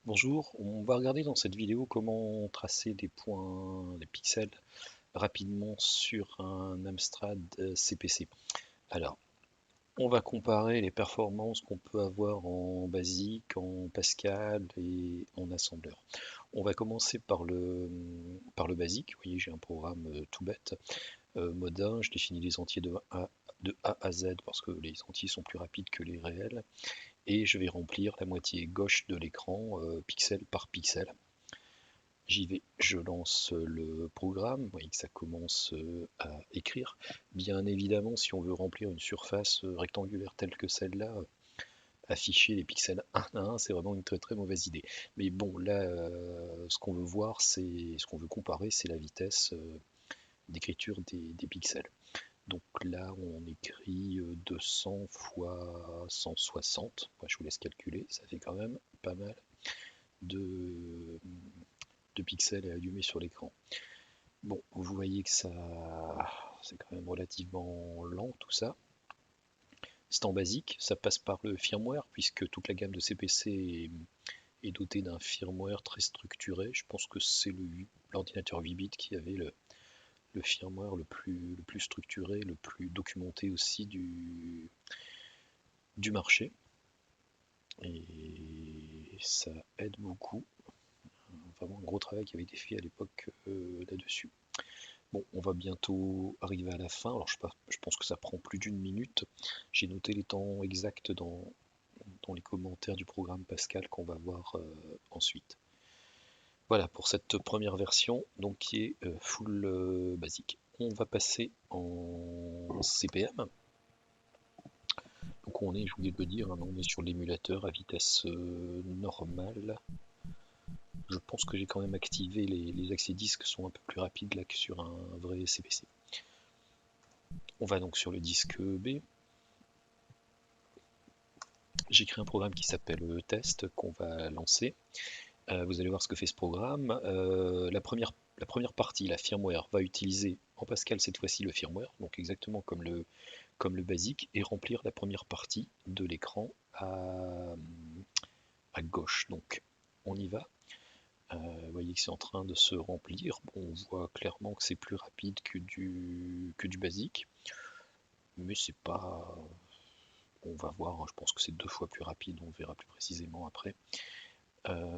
Bonjour, on va regarder dans cette vidéo comment tracer des points, des pixels rapidement sur un Amstrad CPC. Alors, on va comparer les performances qu'on peut avoir en BASIC, en Pascal et en assembleur. On va commencer par le BASIC. Vous voyez, j'ai un programme tout bête, mode 1, je définis les entiers de A à Z parce que les entiers sont plus rapides que les réels et je vais remplir la moitié gauche de l'écran pixel par pixel. J'y vais, je lance le programme, vous voyez que ça commence à écrire. Bien évidemment, si on veut remplir une surface rectangulaire telle que celle-là, afficher les pixels un à un, c'est vraiment une très très mauvaise idée. Mais bon, là, ce qu'on veut voir, ce qu'on veut comparer, c'est la vitesse d'écriture des pixels. Donc là, on écrit 200 fois 160. Moi, je vous laisse calculer, ça fait quand même pas mal de, de pixels à allumer sur l'écran. Bon, vous voyez que ça, c'est quand même relativement lent tout ça. C'est en basique, ça passe par le firmware puisque toute la gamme de CPC est dotée d'un firmware très structuré. Je pense que c'est l'ordinateur 8 bits qui avait le firmware le plus structuré, le plus documenté aussi du marché. Et ça aide beaucoup. Vraiment un gros travail qui avait été fait à l'époque là-dessus. Bon, on va bientôt arriver à la fin. Alors, je pense que ça prend plus d'une minute. J'ai noté les temps exacts dans les commentaires du programme Pascal qu'on va voir ensuite. Voilà pour cette première version, donc qui est full basique. On va passer en CPM. Donc on est, je voulais le dire, hein, on est sur l'émulateur à vitesse normale. Je pense que j'ai quand même activé les accès disques sont un peu plus rapides là que sur un vrai CPC. On va donc sur le disque B. J'ai créé un programme qui s'appelle test qu'on va lancer. Vous allez voir ce que fait ce programme. La première partie, la firmware, va utiliser en Pascal cette fois-ci le firmware, donc exactement comme le basique, et remplir la première partie de l'écran à gauche. Donc on y va. Vous voyez que c'est en train de se remplir. Bon, on voit clairement que c'est plus rapide que du basique, mais c'est pas. On va voir, hein, je pense que c'est 2 fois plus rapide, on verra plus précisément après.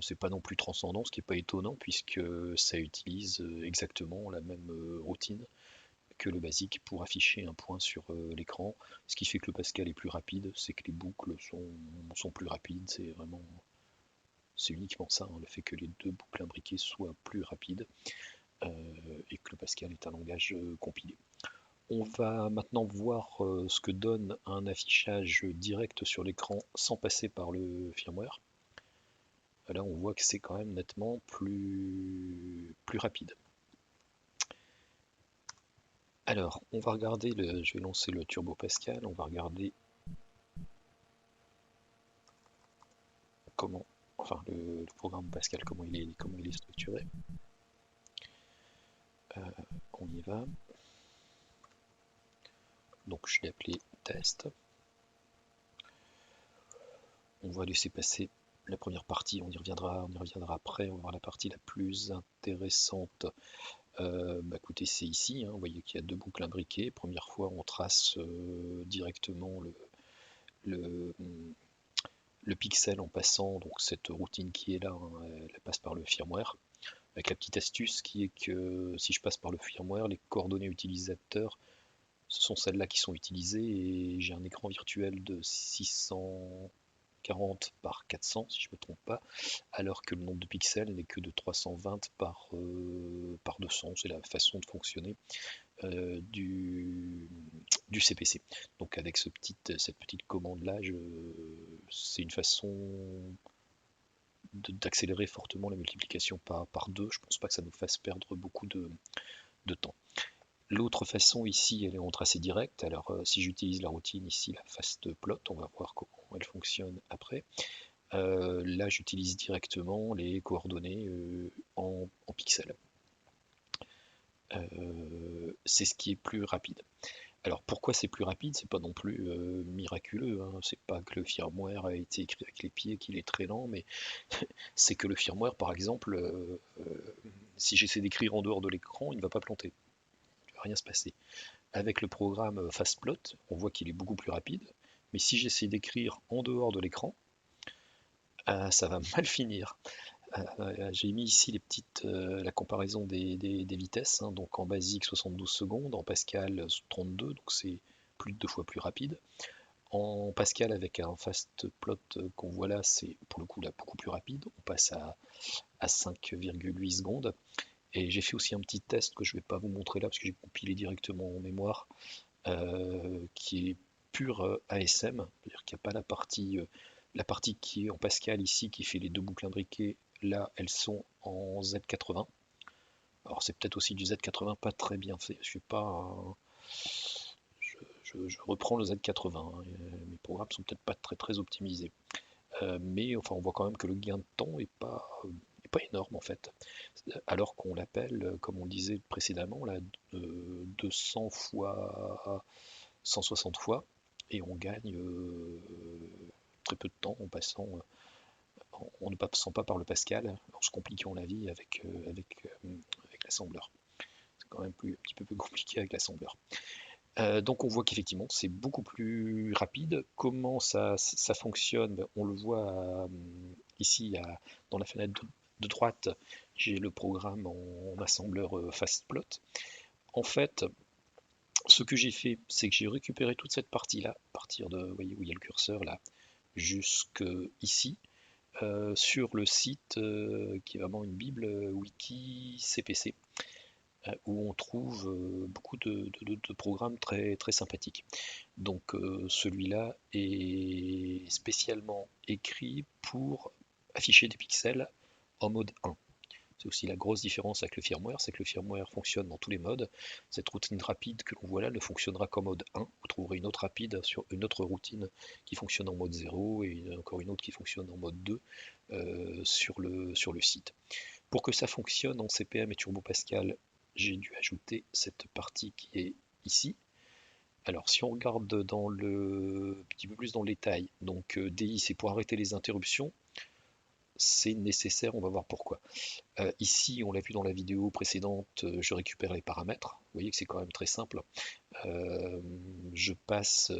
C'est pas non plus transcendant, ce qui n'est pas étonnant puisque ça utilise exactement la même routine que le basique pour afficher un point sur l'écran. Ce qui fait que le Pascal est plus rapide, c'est que les boucles sont plus rapides, c'est uniquement ça, hein, le fait que les deux boucles imbriquées soient plus rapides et que le Pascal est un langage compilé. On va maintenant voir ce que donne un affichage direct sur l'écran sans passer par le firmware. Là, on voit que c'est quand même nettement plus rapide. Alors, on va regarder, je vais lancer le Turbo Pascal, on va regarder comment, enfin le programme Pascal, comment il est structuré. On y va. Donc, je l'ai appelé test. On va laisser passer la première partie, on y reviendra après, on va voir la partie la plus intéressante. Écoutez, c'est ici, hein, vous voyez qu'il y a deux boucles imbriquées. Première fois, on trace directement le, le pixel en passant, donc cette routine qui est là, hein, elle passe par le firmware. Avec la petite astuce qui est que si je passe par le firmware, les coordonnées utilisateurs, ce sont celles-là qui sont utilisées et j'ai un écran virtuel de 640 par 400 si je ne me trompe pas, alors que le nombre de pixels n'est que de 320 par 200, c'est la façon de fonctionner du CPC. Donc avec cette petite commande là, c'est une façon d'accélérer fortement la multiplication par 2. Je ne pense pas que ça nous fasse perdre beaucoup de temps. L'autre façon ici, elle est en tracé direct. Alors si j'utilise la routine ici, la fast plot, on va voir comment elle fonctionne après. Là, j'utilise directement les coordonnées en pixels. C'est ce qui est plus rapide. Alors pourquoi c'est plus rapide? C'est pas non plus miraculeux, hein. C'est pas que le firmware a été écrit avec les pieds qu'il est très lent, mais c'est que le firmware, par exemple, si j'essaie d'écrire en dehors de l'écran, il ne va pas planter. Il ne va rien se passer. Avec le programme Fastplot, on voit qu'il est beaucoup plus rapide, mais si j'essaie d'écrire en dehors de l'écran, ça va mal finir. J'ai mis ici la comparaison des vitesses, hein. Donc en basique 72 secondes, en Pascal 32, donc c'est plus de 2 fois plus rapide. En Pascal avec un fast plot qu'on voit là, c'est pour le coup là beaucoup plus rapide, on passe à 5,8 secondes. Et j'ai fait aussi un petit test que je ne vais pas vous montrer là parce que j'ai compilé directement en mémoire, qui est pur ASM, c'est-à-dire qu'il n'y a pas la partie qui est en Pascal ici, qui fait les deux boucles imbriquées, là elles sont en Z80. Alors c'est peut-être aussi du Z80 pas très bien fait, je suis pas je reprends le Z80, hein, mes programmes sont peut-être pas très optimisés. Mais enfin on voit quand même que le gain de temps est pas énorme en fait. Alors qu'on l'appelle, comme on le disait précédemment, là, 200 fois 160 fois, et on gagne très peu de temps en ne passant pas par le Pascal, en se compliquant la vie avec l'assembleur. C'est quand même un petit peu plus compliqué avec l'assembleur. Donc on voit qu'effectivement c'est beaucoup plus rapide. Comment ça fonctionne? Ben, on le voit ici dans la fenêtre de droite, j'ai le programme en assembleur Fastplot. En fait, ce que j'ai fait, c'est que j'ai récupéré toute cette partie-là, à partir de, vous voyez où il y a le curseur là, jusque ici, sur le site qui est vraiment une bible wiki CPC, où on trouve beaucoup de programmes très sympathiques. Donc celui-là est spécialement écrit pour afficher des pixels en mode 1. C'est aussi la grosse différence avec le firmware, c'est que le firmware fonctionne dans tous les modes. Cette routine rapide que l'on voit là ne fonctionnera qu'en mode 1. Vous trouverez une autre rapide sur une autre routine qui fonctionne en mode 0 et encore une autre qui fonctionne en mode 2 sur le site. Pour que ça fonctionne en CPM et Turbo Pascal, j'ai dû ajouter cette partie qui est ici. Alors si on regarde un petit peu plus dans le détail, donc DI c'est pour arrêter les interruptions, c'est nécessaire, on va voir pourquoi. Ici, on l'a vu dans la vidéo précédente, je récupère les paramètres. Vous voyez que c'est quand même très simple. Je passe,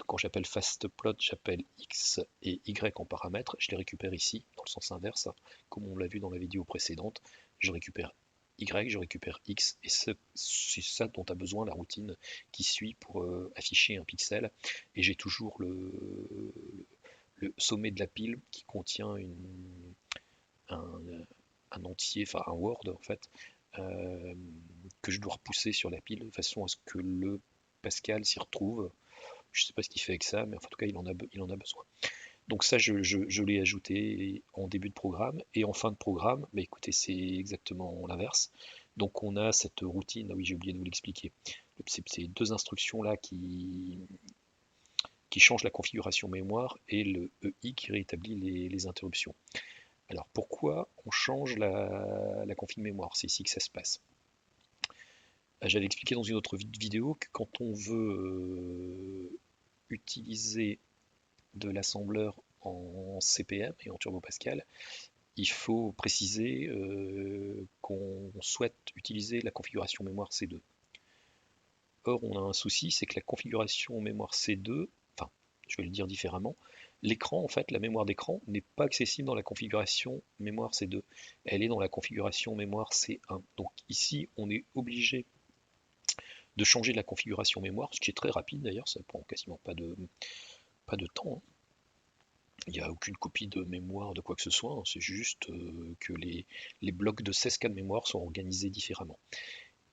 quand j'appelle fastplot, j'appelle X et Y en paramètres. Je les récupère ici, dans le sens inverse, comme on l'a vu dans la vidéo précédente. Je récupère Y, je récupère X, et c'est ça dont a besoin la routine qui suit pour afficher un pixel. Et j'ai toujours le sommet de la pile qui contient un, un entier, enfin un Word en fait, euh, que je dois repousser sur la pile de façon à ce que le Pascal s'y retrouve. Je ne sais pas ce qu'il fait avec ça, mais en tout cas il en a besoin. Donc ça je l'ai ajouté en début de programme, et en fin de programme, mais écoutez c'est exactement l'inverse. Donc on a cette routine, ah oui j'ai oublié de vous l'expliquer, ces deux instructions là qui changent la configuration mémoire et le EI qui rétablit les interruptions. Alors pourquoi on change la config mémoire? C'est ici que ça se passe. J'avais expliqué dans une autre vidéo que quand on veut utiliser de l'assembleur en CPM et en Turbo Pascal, il faut préciser qu'on souhaite utiliser la configuration mémoire C2. Or, on a un souci, c'est que la configuration mémoire C2, enfin, je vais le dire différemment, l'écran, en fait, la mémoire d'écran n'est pas accessible dans la configuration mémoire C2. Elle est dans la configuration mémoire C1. Donc ici, on est obligé de changer la configuration mémoire, ce qui est très rapide d'ailleurs, ça prend quasiment pas de temps, hein. Il n'y a aucune copie de mémoire de quoi que ce soit, hein. C'est juste que les blocs de 16K de mémoire sont organisés différemment.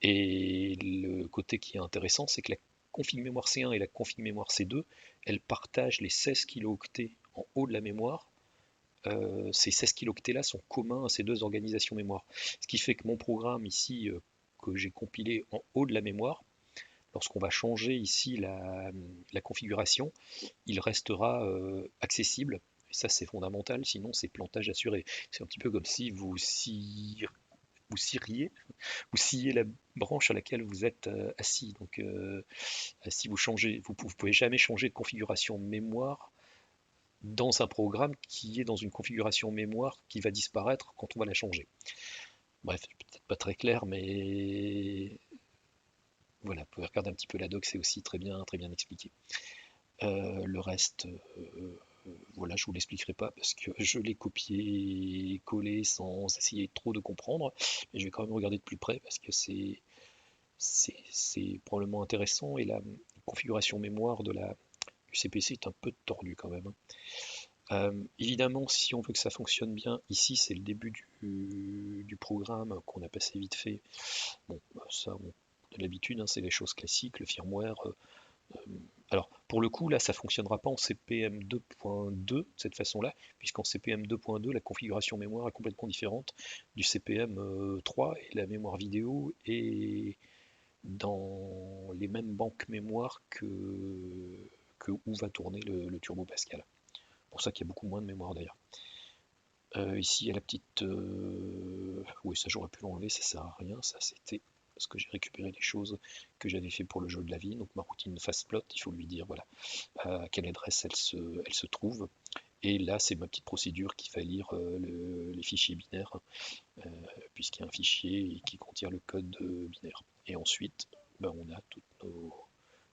Et le côté qui est intéressant, c'est que la config mémoire C1 et la config mémoire C2, elles partagent les 16 kilooctets en haut de la mémoire. Ces 16 kilooctets là sont communs à ces deux organisations mémoire. Ce qui fait que mon programme ici, que j'ai compilé en haut de la mémoire, lorsqu'on va changer ici la configuration, il restera accessible. Et ça c'est fondamental, sinon c'est plantage assuré. C'est un petit peu comme si vous sciez la branche à laquelle vous êtes assis. Donc si vous changez, vous pouvez jamais changer de configuration mémoire dans un programme qui est dans une configuration mémoire qui va disparaître quand on va la changer. Bref, peut-être pas très clair, mais voilà, vous pouvez regarder un petit peu la doc, c'est aussi très bien expliqué. Le reste, voilà, je vous l'expliquerai pas parce que je l'ai copié, collé sans essayer trop de comprendre, mais je vais quand même regarder de plus près parce que c'est probablement intéressant et la configuration mémoire du CPC est un peu tordue quand même, hein. Évidemment, si on veut que ça fonctionne bien, ici c'est le début du programme qu'on a passé vite fait. Bon, ça, on a l'habitude, hein, c'est les choses classiques, le firmware. Alors, pour le coup, là, ça ne fonctionnera pas en CPM 2.2 de cette façon-là, puisqu'en CPM 2.2, la configuration mémoire est complètement différente du CPM 3 et la mémoire vidéo est dans les mêmes banques mémoire que où va tourner le Turbo Pascal. Pour ça qu'il y a beaucoup moins de mémoire d'ailleurs. Ici, il y a la petite... Oui, ça j'aurais pu l'enlever, ça sert à rien. Ça, c'était parce que j'ai récupéré les choses que j'avais fait pour le jeu de la vie. Donc ma routine fastplot, il faut lui dire voilà à quelle adresse elle se trouve. Et là, c'est ma petite procédure qui va lire les fichiers binaires, puisqu'il y a un fichier qui contient le code binaire. Et ensuite, ben, on a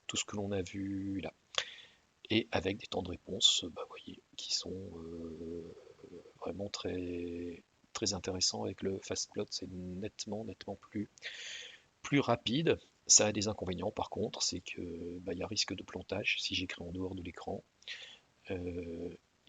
tout ce que l'on a vu là. Et avec des temps de réponse, bah, voyez, qui sont vraiment très intéressants. Avec le fastplot, c'est nettement plus rapide. Ça a des inconvénients par contre, c'est que bah, y a risque de plantage si j'écris en dehors de l'écran.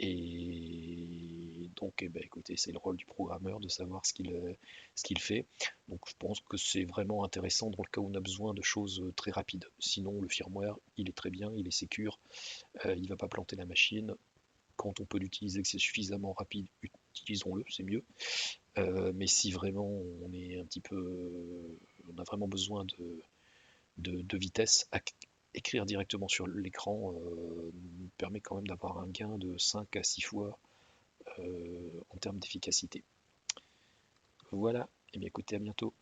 Et donc, eh ben, écoutez, c'est le rôle du programmeur de savoir ce qu'il fait. Donc, je pense que c'est vraiment intéressant dans le cas où on a besoin de choses très rapides. Sinon, le firmware, il est très bien, il est sécure, il ne va pas planter la machine. Quand on peut l'utiliser, que c'est suffisamment rapide, utilisons-le, c'est mieux. Mais si vraiment on est un petit peu, on a vraiment besoin de vitesse, écrire directement sur l'écran nous permet quand même d'avoir un gain de 5 à 6 fois en termes d'efficacité. Voilà, et bien écoutez, à bientôt.